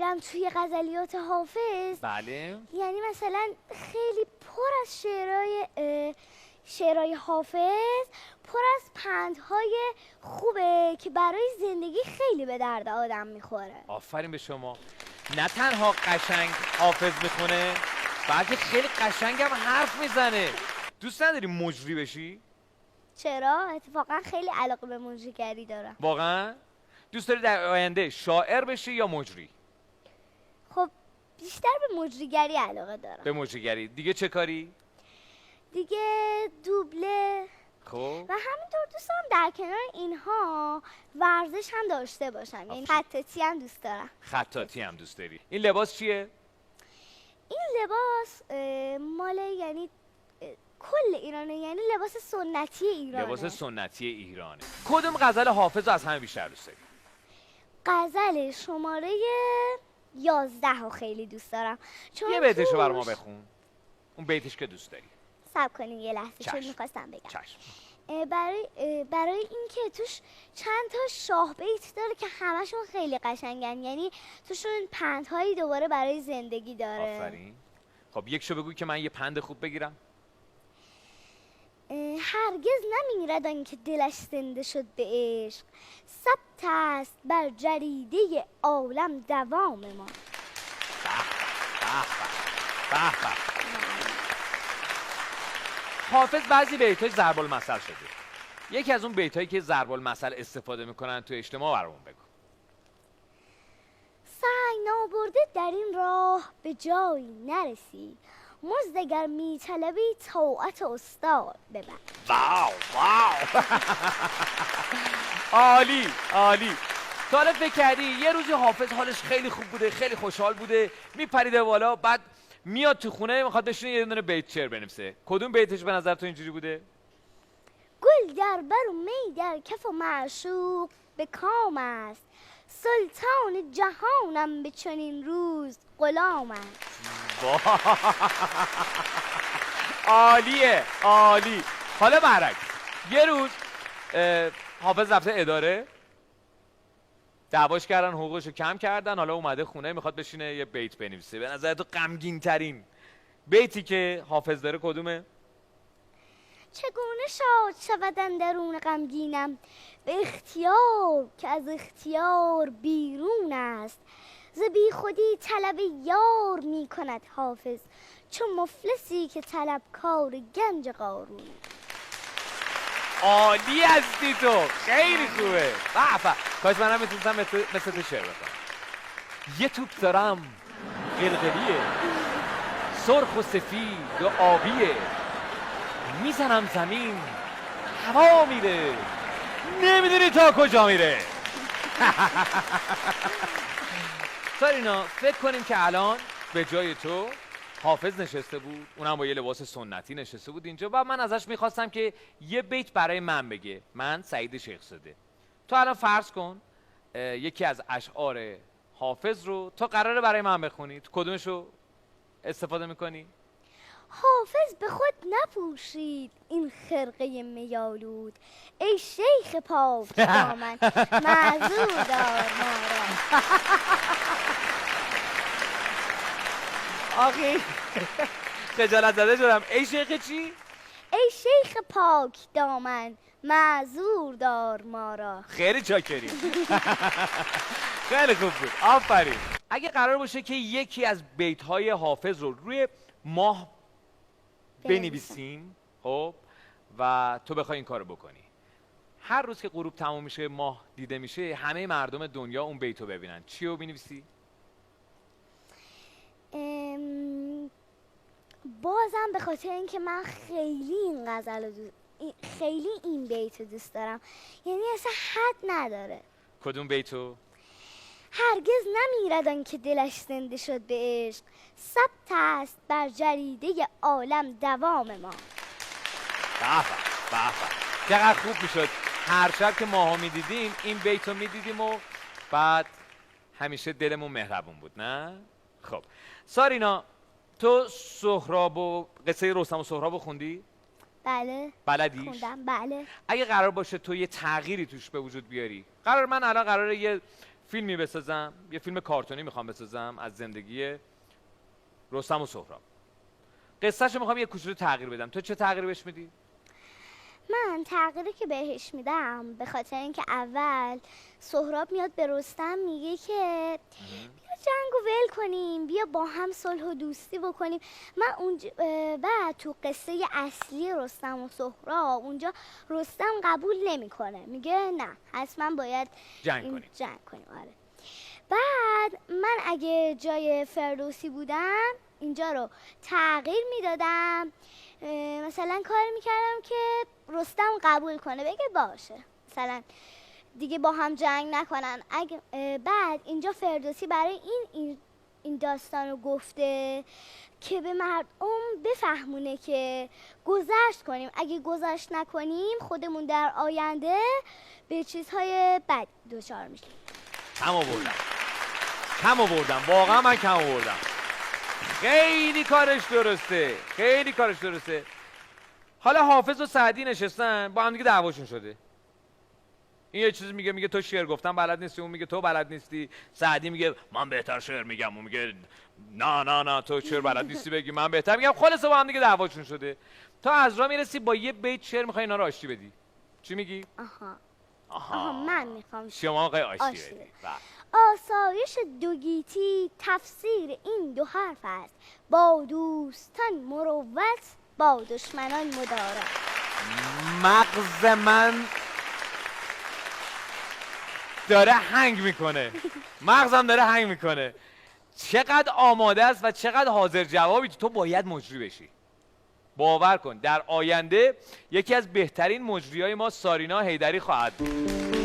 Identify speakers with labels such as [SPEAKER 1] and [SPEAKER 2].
[SPEAKER 1] میرم توی غزلیات حافظ،
[SPEAKER 2] بله.
[SPEAKER 1] یعنی مثلا خیلی پر از شعرهای حافظ، پر از پندهای خوبه که برای زندگی خیلی به درد آدم میخوره.
[SPEAKER 2] آفرین به شما. نه تنها قشنگ حافظ میخونه، بلکه خیلی قشنگ هم حرف میزنه. دوست نداری مجری بشی؟
[SPEAKER 1] چرا؟ اتفاقا خیلی علاقه به مجریگری دارم.
[SPEAKER 2] واقعا؟ دوست داری در آینده شاعر بشی یا مجری؟
[SPEAKER 1] خب بیشتر به مجریگری علاقه دارم.
[SPEAKER 2] به مجریگری. دیگه چه کاری؟
[SPEAKER 1] دیگه دوبله
[SPEAKER 2] خب
[SPEAKER 1] و همینطور دوست دارم در کنار اینها ورزش هم داشته باشم، یعنی خطاطی هم دوست دارم.
[SPEAKER 2] خطاطی هم دوست داری. این لباس چیه؟
[SPEAKER 1] این لباس مال یعنی کل ایرانه، یعنی لباس سنتی ایرانه.
[SPEAKER 2] لباس سنتی ایرانه. کدوم غزل حافظ رو از همه بیشتر دوست داری؟
[SPEAKER 1] غزل شماره 11 رو خیلی دوست دارم، چون
[SPEAKER 2] یه بیتشو برای ما
[SPEAKER 1] توش-
[SPEAKER 2] بخون. اون بیتش که دوست داری.
[SPEAKER 1] صبر کنین یه لحظه، چون
[SPEAKER 2] چشم.
[SPEAKER 1] میخواستم بگم.
[SPEAKER 2] چشم.
[SPEAKER 1] برای اینکه توش چند تا شاه بیت داره که همشون خیلی قشنگن، یعنی توشون پندهایی دوباره برای زندگی داره.
[SPEAKER 2] آفرین. خب یکشو بگو که من یه پند خوب بگیرم.
[SPEAKER 1] هرگز نمیرد آن که دلش زنده شد به عشق، ثبت است بر جریده عالم دوام ما.
[SPEAKER 2] به به. حافظ بعضی بیتاش ضرب المثل شده. یکی از اون بیتایی که ضرب المثل استفاده میکنن تو اجتماع برامون بگو.
[SPEAKER 1] سعی نابرده در این راه به جایی نرسی، مزد اگر میطلبی طاعت استاد ببر.
[SPEAKER 2] واو واو. عالی عالی. تا حالا فکر کردی یه روزی حافظ حالش خیلی خوب بوده، خیلی خوشحال بوده، میپریده بالا، بعد میاد تو خونه میخواد بشینه یه دونه بیت شعر بنویسه. کدوم بیتش به نظر تو اینجوری بوده؟
[SPEAKER 1] گل در بر و می در کف و معشوق به کام است، سلطان جهانم به چنین روز غلام است.
[SPEAKER 2] عالیه عالی. حالا برعکس، یه روز حافظ رفته اداره، دعواش کردن، حقوقشو کم کردن، حالا اومده خونه میخواد بشینه یه بیت بنویسه. به نظر تو غمگین ترین بیتی که حافظ داره کدومه؟
[SPEAKER 1] چگونه شاد شود اندرون غمگینم، به اختیار که از اختیار بیرون است، ز بی خودی طلب یار می کند حافظ، چون مفلسی که طلبکار گنج قارون.
[SPEAKER 2] عالی هستی تو، خیلی خوبه. بابا کاش منم میتونستم مثل تو شعر بکنم. یه توپ دارم قلقلیه، سرخ و سفید و آبیه، میزنم زمین هوا میره، نمیدونی تا کجا میره. سارینا فکر کنیم که الان به جای تو حافظ نشسته بود، اونم با یه لباس سنتی نشسته بود اینجا، و من ازش میخواستم که یه بیت برای من بگه. من سعید شیخزاده. تو الان فرض کن یکی از اشعار حافظ رو تو قراره برای من بخونی. تو کدومشو استفاده میکنی؟
[SPEAKER 1] حافظ به خود نپوشید این خرقه میالود، ای شیخ پاک دامن معذور دار ما را.
[SPEAKER 2] آخی خجالت زده شدم. ای شیخ چی؟
[SPEAKER 1] ای شیخ پاک دامن معذور دار ما را.
[SPEAKER 2] خیلی چاکری. خیلی خوب بود، آفرین. اگه قرار باشه که یکی از بیت‌های حافظ رو روی ماه بنویسیم، خب، و تو بخوای این کارو بکنی، هر روز که غروب تموم میشه، ماه دیده میشه، همه مردم دنیا اون بیتو ببینن، چی رو بنویسی؟
[SPEAKER 1] بازم به خاطر اینکه من خیلی این غزل رو خیلی این بیت رو دوست دارم، یعنی اصلا حد نداره.
[SPEAKER 2] کدوم بیتو؟
[SPEAKER 1] هرگز نمیرد آن که دلش زنده شد به عشق، ثبت است بر جریده عالم دوام ما.
[SPEAKER 2] به به. چقدر خوب میشد هر شب که ماها میدیدیم این بیتو میدیدیم و بعد همیشه دلمون مهربون بود، نه؟ خب سارینا، تو سهراب و قصه رستم و سهراب خوندی؟
[SPEAKER 1] بله
[SPEAKER 2] بلدیش؟
[SPEAKER 1] خوندم. بله
[SPEAKER 2] اگه قرار باشه تو یه تغییری توش به وجود بیاری، من الان قراره یه فیلمی بسازم، یه فیلم کارتونی میخوام بسازم از زندگی رستم و سهراب. قصهشو میخوام یه کوچولو تغییر بدم. تو چه تغییری بهش میدی؟
[SPEAKER 1] من تغییری که بهش میدم به خاطر اینکه اول سهراب میاد به رستم میگه که بیا جنگو ول کنیم، بیا با هم صلح و دوستی بکنیم. من اونجا بعد تو قصه اصلی رستم و سهراب اونجا رستم قبول نمیکنه، میگه نه حتما باید
[SPEAKER 2] جنگ
[SPEAKER 1] کنیم. آره. بعد من اگه جای فردوسی بودم اینجا رو تغییر میدادم، مثلا کاری میکردم که رستم قبول کنه، بگه باشه مثلا دیگه با هم جنگ نکنن. بعد اینجا فردوسی برای این داستان رو گفته که به مردم بفهمونه که گذشت کنیم، اگه گذشت نکنیم خودمون در آینده به چیزهای بد دچار میشیم.
[SPEAKER 2] کم آوردم واقعا، من کم آوردم. خیلی کارش درسته. حالا حافظ و سعدی نشستن با هم دیگه دعواشون شده. این یه چیزی میگه تو شعر گفتن بلد نیستی، اون میگه تو بلد نیستی. سعدی میگه من بهتر شعر میگم، اون میگه نه تو شعر بلد نیستی بگی من بهتر میگم. خلاصه با هم دیگه دعواشون شده. تا از راه میرسی با یه بیت شعر میخوای اینا رو آشتی بدی. چی میگی؟
[SPEAKER 1] آها من میخوام
[SPEAKER 2] شما آقای آشتی بدی.
[SPEAKER 1] آسایش دوگیتی تفسیر این دو حرف است، با دوستان مروت با دشمنان مدارا.
[SPEAKER 2] مغز من داره هنگ میکنه. چقدر آماده است و چقدر حاضر جوابی. تو باید مجری بشی. باور کن در آینده یکی از بهترین مجریای ما سارینا حیدری خواهد بود.